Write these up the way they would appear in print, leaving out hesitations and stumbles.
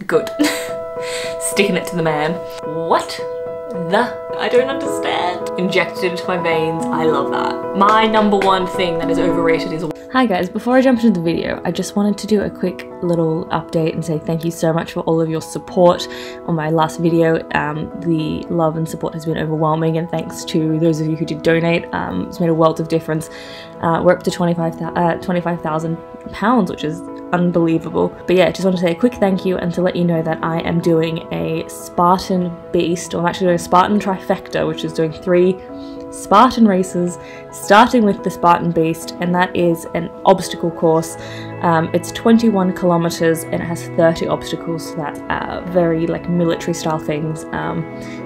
Good. Sticking it to the man. What the? I don't understand. Injected into my veins. I love that. My number one thing that is overrated is... Hi guys, before I jump into the video, I just wanted to do a quick little update and say thank you so much for all of your support on my last video. The love and support has been overwhelming, and thanks to those of you who did donate. It's made a world of difference. We're up to £25,000, which is unbelievable. But yeah, just want to say a quick thank you and to let you know that I am doing a Spartan Beast, or I'm actually doing a Spartan Trifecta, which is doing 3 Spartan races, starting with the Spartan Beast, and that is an obstacle course. It's 21 kilometers and it has 30 obstacles that are very like military style things.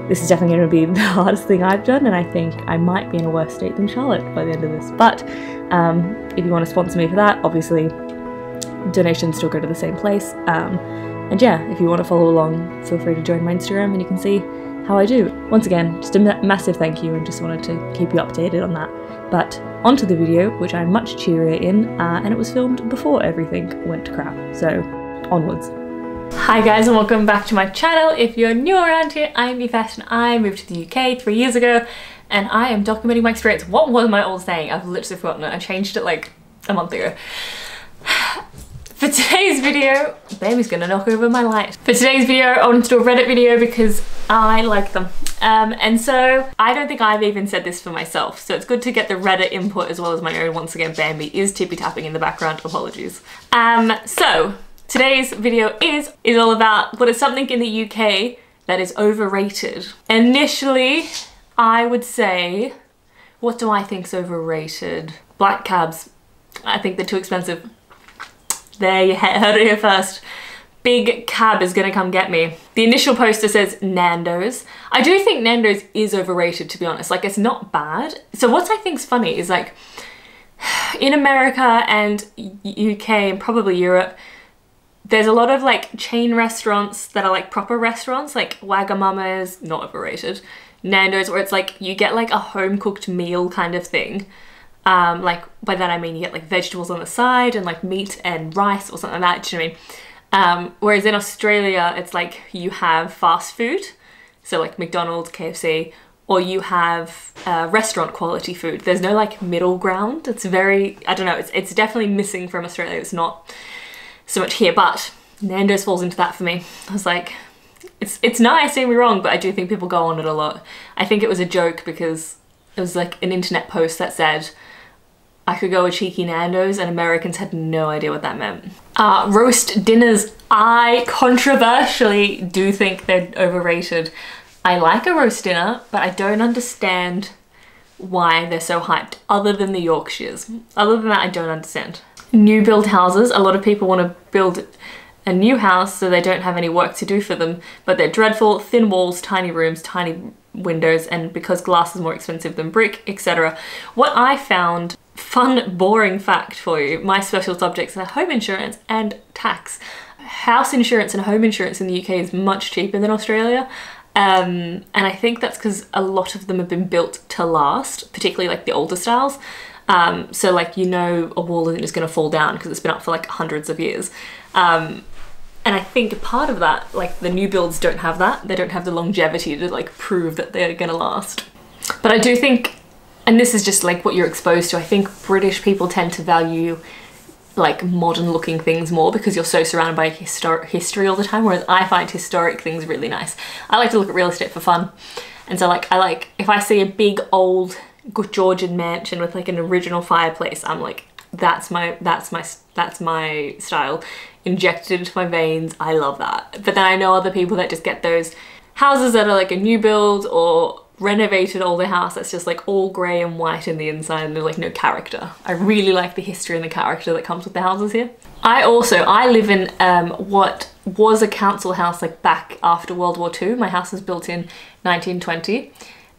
This is definitely going to be the hardest thing I've done, and I think I might be in a worse state than Charlotte by the end of this. But if you want to sponsor me for that, obviously donations still go to the same place. And yeah, if you want to follow along, feel free to join my Instagram and you can see how I do. Once again, just a massive thank you, and just wanted to keep you updated on that. But onto the video, which I'm much cheerier in, and it was filmed before everything went to crap, so onwards. Hi guys, and welcome back to my channel. If you're new around here, I'm Yvette and I moved to the UK 3 years ago, and I am documenting my experience. What was my old saying? I've literally forgotten it. I changed it like a month ago. For today's video, baby's gonna knock over my light. For today's video, I wanted to do a Reddit video because I like them. And so I don't think I've even said this for myself, so it's good to get the Reddit input as well as my own. Once again, Bambi is tippy tapping in the background, apologies. So today's video is all about what is something in the UK that is overrated. Initially, I would say, what do I think's overrated? Black cabs. I think they're too expensive. There, you heard it here first. Big cab is gonna come get me. The initial poster says Nando's. I do think Nando's is overrated, to be honest. Like, it's not bad. So what I think's funny is, like, in America and UK and probably Europe, there's a lot of like chain restaurants that are like proper restaurants, like Wagamama's, not overrated. Nando's, where it's like you get like a home cooked meal kind of thing. Like by that I mean you get like vegetables on the side and like meat and rice or something like that, do you know what I mean? Whereas in Australia it's like you have fast food, so like McDonald's, KFC, or you have restaurant quality food. There's no like middle ground. It's very, I don't know, it's definitely missing from Australia. It's not so much here, but Nando's falls into that for me. I was like, it's nice, don't get me wrong, but I do think people go on it a lot. I think it was a joke because it was like an internet post that said I could go a cheeky Nando's, and Americans had no idea what that meant. Roast dinners. I controversially do think they're overrated. I like a roast dinner, but I don't understand why they're so hyped, other than the Yorkshires. Other than that, I don't understand. New build houses. A lot of people want to build a new house so they don't have any work to do for them, but they're dreadful. Thin walls, tiny rooms, tiny windows, and because glass is more expensive than brick, etc. What I found, fun, boring fact for you, my special subjects are home insurance and tax. House insurance and home insurance in the UK is much cheaper than Australia. And I think that's because a lot of them have been built to last, particularly like the older styles. So like, you know, a wall isn't just going to fall down because it's been up for like hundreds of years. And I think part of that, like the new builds don't have that. They don't have the longevity to like prove that they're gonna last. But I do think, and this is just like what you're exposed to, I think British people tend to value like modern looking things more because you're so surrounded by history all the time, whereas I find historic things really nice. I like to look at real estate for fun. And so like, I like, if I see a big old Georgian mansion with like an original fireplace, I'm like, that's my style. Injected into my veins. I love that. But then I know other people that just get those houses that are like a new build or renovated older house that's just like all grey and white in the inside and there's like no character. I really like the history and the character that comes with the houses here. I live in what was a council house like back after World War II. My house was built in 1920,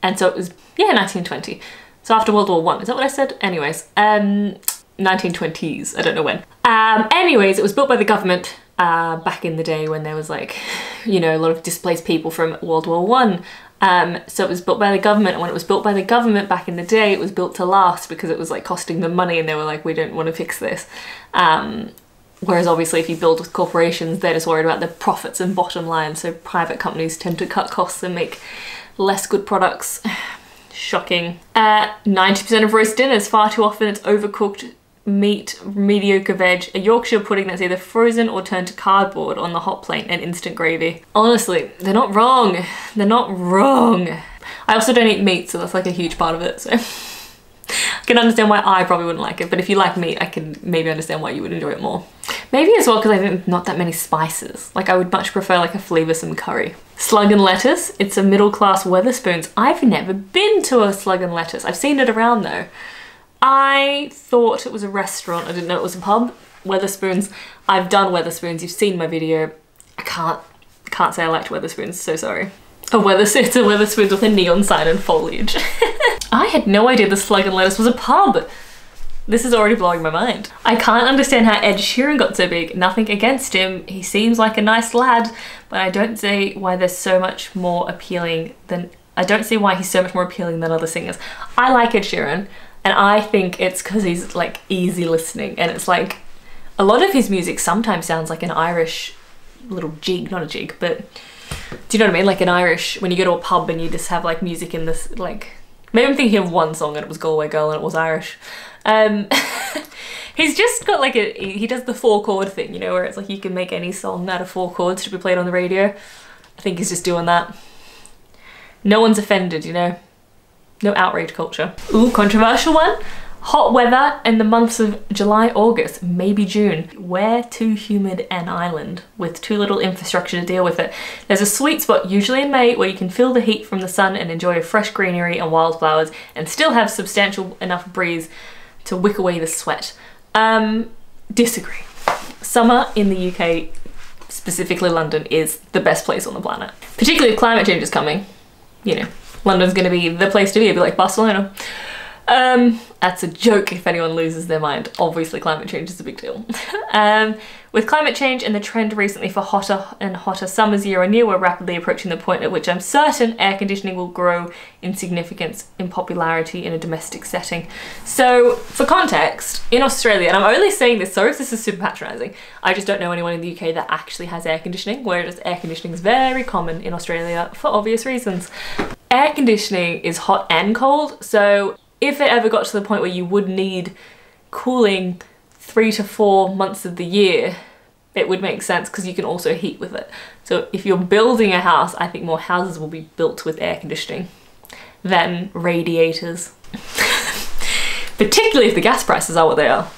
and so it was, yeah, 1920. So after World War I, is that what I said? Anyways, 1920s, I don't know when. Anyways, it was built by the government back in the day when there was like, you know, a lot of displaced people from World War I. So it was built by the government, and when it was built by the government back in the day, it was built to last because it was like costing them money and they were like, we don't want to fix this. Whereas obviously if you build with corporations, they're just worried about the profits and bottom line. So private companies tend to cut costs and make less good products. Shocking. 90% of roast dinners, far too often it's overcooked meat, mediocre veg, a Yorkshire pudding that's either frozen or turned to cardboard on the hot plate, and instant gravy. Honestly, they're not wrong. They're not wrong. I also don't eat meat, so that's like a huge part of it, so I can understand why I probably wouldn't like it, but if you like meat, I can maybe understand why you would enjoy it more. Maybe as well because I think not that many spices. Like I would much prefer like a flavoursome curry. Slug and lettuce, it's a middle class Wetherspoons. I've never been to a slug and lettuce. I've seen it around though. I thought it was a restaurant. I didn't know it was a pub. Wetherspoons. I've done Wetherspoons. You've seen my video. I can't say I liked Wetherspoons. So sorry. It's a Wetherspoons with a neon sign and foliage. I had no idea the Slug and Lettuce was a pub. This is already blowing my mind. I can't understand how Ed Sheeran got so big. Nothing against him. He seems like a nice lad, but I don't see why there's so much more appealing than. I don't see why he's so much more appealing than other singers. I like Ed Sheeran. And I think it's because he's like easy listening, and it's like a lot of his music sometimes sounds like an Irish little jig, not a jig, but do you know what I mean? Like an Irish, when you go to a pub and you just have like music in this, like, maybe I'm thinking of one song and it was Galway Girl and it was Irish. He's just got like he does the 4-chord thing, you know, where it's like you can make any song out of 4 chords to be played on the radio. I think he's just doing that. No one's offended, you know? No outrage culture. Ooh, controversial one. Hot weather in the months of July, August, maybe June. Where too humid an island with too little infrastructure to deal with it. There's a sweet spot, usually in May, where you can feel the heat from the sun and enjoy a fresh greenery and wildflowers and still have substantial enough breeze to wick away the sweat. Disagree. Summer in the UK, specifically London, is the best place on the planet. Particularly if climate change is coming, you know. London's gonna be the place to be, it'd be like Barcelona. That's a joke if anyone loses their mind. Obviously climate change is a big deal. With climate change and the trend recently for hotter and hotter summers year on year, we're rapidly approaching the point at which I'm certain air conditioning will grow in significance in popularity in a domestic setting. So for context, in Australia, and I'm only saying this, sorry if this is super patronising, I just don't know anyone in the UK that actually has air conditioning, whereas air conditioning is very common in Australia for obvious reasons. Air conditioning is hot and cold, so if it ever got to the point where you would need cooling 3 to 4 months of the year, it would make sense because you can also heat with it. So if you're building a house, I think more houses will be built with air conditioning than radiators. Particularly if the gas prices are what they are.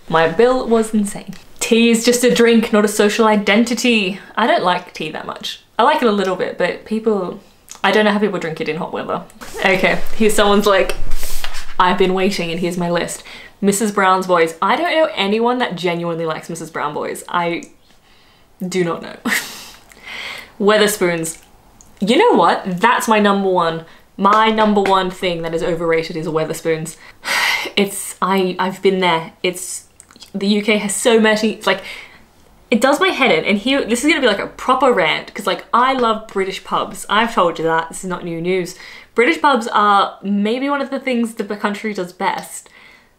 My bill was insane. Tea is just a drink, not a social identity. I don't like tea that much. I like it a little bit, but people, I don't know how people drink it in hot weather. Okay, here's someone's like, I've been waiting and here's my list. Mrs. Brown's Boys. I don't know anyone that genuinely likes Mrs. Brown Boys. I do not know. Wetherspoons. You know what? That's my number one. My number one thing that is overrated is Wetherspoons. I've been there. The UK has so many, it's like, it does my head in, and here, this is gonna be like a proper rant, because like, I love British pubs. I've told you that, this is not new news. British pubs are maybe one of the things the country does best.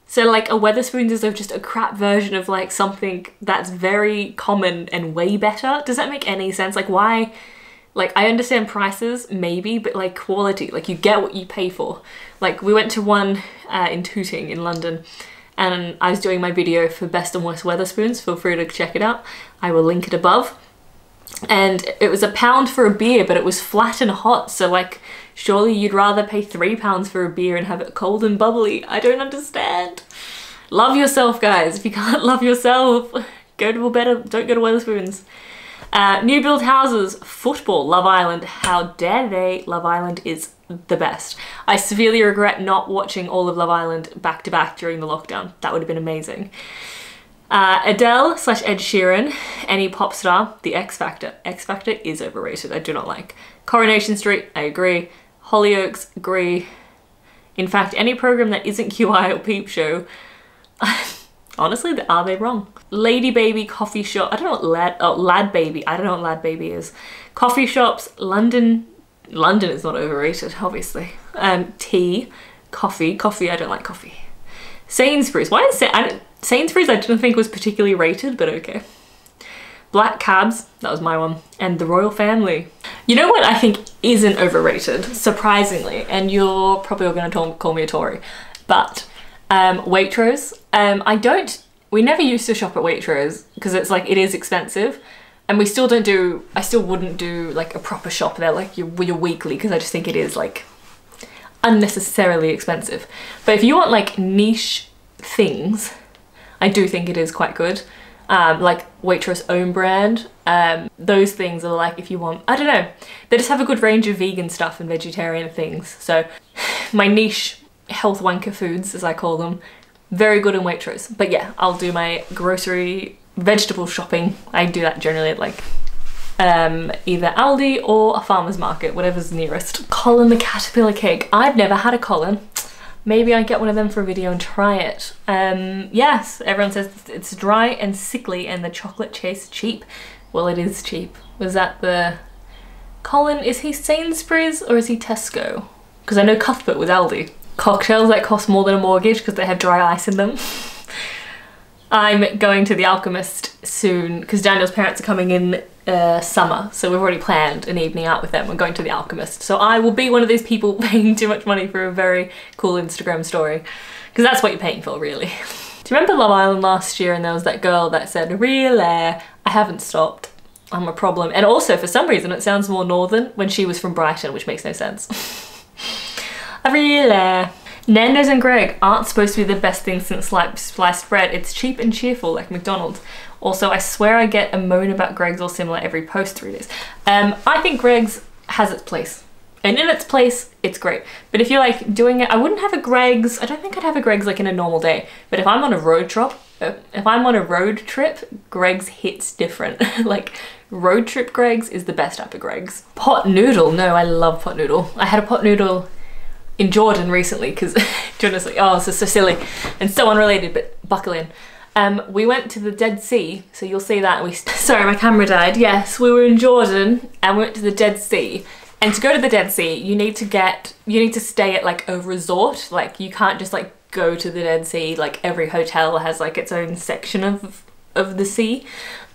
So like a Wetherspoons is just a crap version of like something that's very common and way better. Does that make any sense? Like why, like I understand prices maybe, but like quality, like you get what you pay for. Like we went to one in Tooting in London, and I was doing my video for best and worst Wetherspoons. Feel free to check it out. I will link it above. And it was £1 for a beer, but it was flat and hot. So like, surely you'd rather pay £3 for a beer and have it cold and bubbly. I don't understand. Love yourself, guys. If you can't love yourself, go to a better, don't go to Wetherspoons. New build houses, football, Love Island. How dare they? Love Island is the best. I severely regret not watching all of Love Island back to back during the lockdown. That would have been amazing. Adele / Ed Sheeran, any pop star, the X Factor. X Factor is overrated, I do not like. Coronation Street, I agree. Hollyoaks, agree. In fact, any program that isn't QI or Peep Show, honestly, are they wrong? Lady Baby coffee shop, I don't know what Lad Baby, I don't know what Lad Baby is. Coffee shops, London is not overrated, obviously. Tea, coffee, I don't like coffee. Sainsbury's, Sainsbury's I didn't think was particularly rated, but okay. Black Cabs, that was my one, and the Royal Family. You know what I think isn't overrated, surprisingly, and you're probably all going to call me a Tory, but Waitrose. We never used to shop at Waitrose because it's like, it is expensive, and I still wouldn't do like a proper shop there, like your weekly, because I just think it is like unnecessarily expensive. But if you want like niche things, I do think it is quite good. Like Waitrose own brand, those things are like, if you want, I don't know, they just have a good range of vegan stuff and vegetarian things. So my niche health wanker foods, as I call them, very good in Waitrose. But yeah, I'll do my grocery vegetable shopping. I do that generally at like either Aldi or a farmer's market, whatever's nearest. Colin the caterpillar cake. I've never had a Colin. Maybe I'd get one of them for a video and try it. Yes, everyone says it's dry and sickly and the chocolate tastes cheap. Well, it is cheap. Was that the... Colin, is he Sainsbury's or is he Tesco? Because I know Cuthbert was Aldi. Cocktails that cost more than a mortgage because they have dry ice in them. I'm going to the Alchemist soon because Daniel's parents are coming in summer, so we've already planned an evening out with them. We're going to the Alchemist, so I will be one of those people paying too much money for a very cool Instagram story, because that's what you're paying for, really. Do you remember Love Island last year and there was that girl that said, "Real air"? I haven't stopped. I'm a problem. And also, for some reason, it sounds more northern when she was from Brighton, which makes no sense. A real air. Nando's and Greg aren't supposed to be the best thing since sliced bread. It's cheap and cheerful like McDonald's. Also, I swear I get a moan about Greg's or similar every post 3 days. I think Greg's has its place. And in its place, it's great. But if you're like doing it, I wouldn't have a Greg's, I don't think I'd have a Greg's like in a normal day. But if I'm on a road trip, Greg's hits different. Like road trip Greg's is the best type of Greg's. Pot noodle, no, I love pot noodle. I had a pot noodle in Jordan recently because, honestly, oh, this is so silly and so unrelated, but buckle in. We went to the Dead Sea, so you'll see that. Sorry, my camera died. Yes, we were in Jordan and we went to the Dead Sea. And to go to the Dead Sea, you need to stay at like a resort. Like you can't just like go to the Dead Sea. Like every hotel has like its own section of the sea.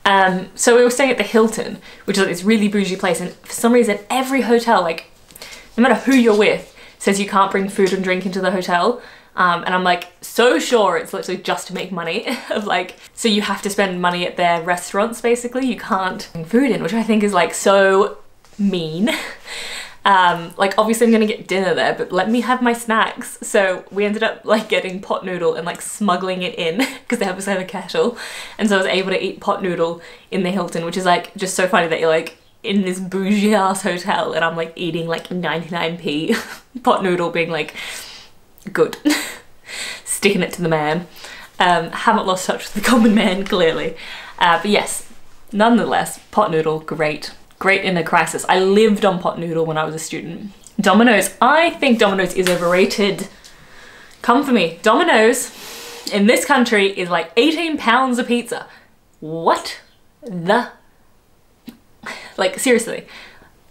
So we were staying at the Hilton, which is like this really bougie place. And for some reason, every hotel, like no matter who you're with, says you can't bring food and drink into the hotel. And I'm like so sure it's literally just to make money of like, so you have to spend money at their restaurants basically. You can't bring food in, which I think is like so mean. Like obviously I'm gonna get dinner there, but let me have my snacks. So we ended up like getting pot noodle and like smuggling it in because they have a kettle. And so I was able to eat pot noodle in the Hilton, which is like just so funny that you're like in this bougie ass hotel and I'm like eating like 99p pot noodle, being like good. Sticking it to the man. Haven't lost touch with the common man, clearly. But yes, nonetheless, pot noodle, great. Great in a crisis. I lived on pot noodle when I was a student. Domino's. I think Domino's is overrated. Come for me. Domino's in this country is like £18 a pizza. What the? Like seriously.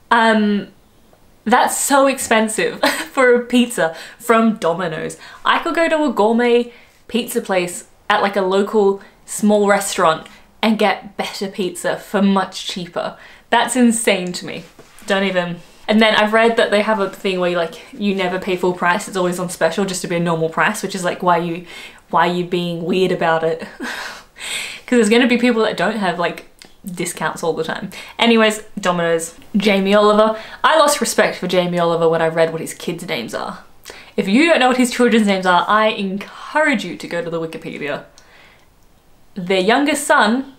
That's so expensive for a pizza from Domino's. I could go to a gourmet pizza place at like a local small restaurant and get better pizza for much cheaper. That's insane to me. Don't even. And then I've read that they have a thing where you never pay full price. It's always on special just to be a normal price, which is like why you being weird about it? Because there's gonna be people that don't have like discounts all the time. Anyways, Domino's. Jamie Oliver. I lost respect for Jamie Oliver when I read what his kids' names are. If you don't know what his children's names are, I encourage you to go to the Wikipedia. Their youngest son,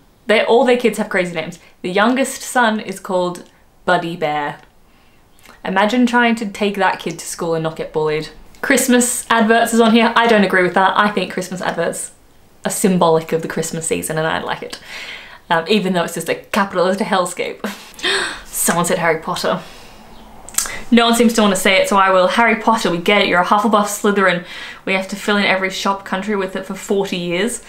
all their kids have crazy names. The youngest son is called Buddy Bear. Imagine trying to take that kid to school and not get bullied. Christmas adverts is on here. I don't agree with that. I think Christmas adverts are symbolic of the Christmas season and I like it. Even though it's just a capitalist hellscape. Someone said Harry Potter. No one seems to want to say it, so I will. Harry Potter, we get it. You're a Hufflepuff Slytherin. We have to fill in every shop country with it for 40 years.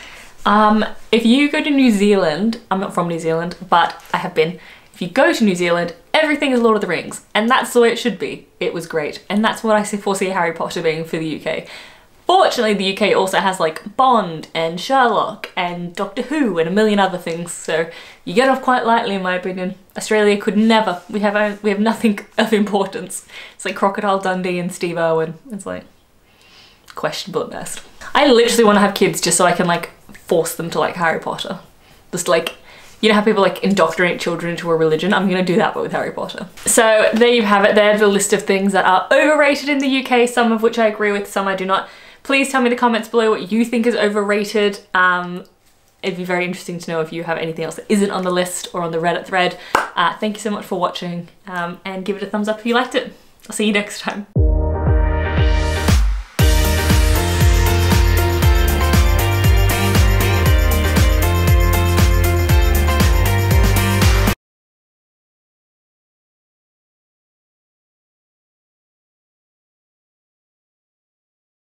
If you go to New Zealand, I'm not from New Zealand, but I have been. If you go to New Zealand, everything is Lord of the Rings. And that's the way it should be. It was great. And that's what I foresee Harry Potter being for the UK. Fortunately, the UK also has like Bond and Sherlock and Doctor Who and a million other things, so you get off quite lightly in my opinion. Australia could never. We have nothing of importance. It's like Crocodile Dundee and Steve Irwin. It's like questionable at best. I literally want to have kids just so I can like force them to like Harry Potter. Just like, you know how people like indoctrinate children into a religion? I'm gonna do that but with Harry Potter. So there you have it. There's a list of things that are overrated in the UK, some of which I agree with, some I do not. Please tell me in the comments below what you think is overrated. It'd be very interesting to know if you have anything else that isn't on the list or on the Reddit thread. Thank you so much for watching, and give it a thumbs up if you liked it. I'll see you next time.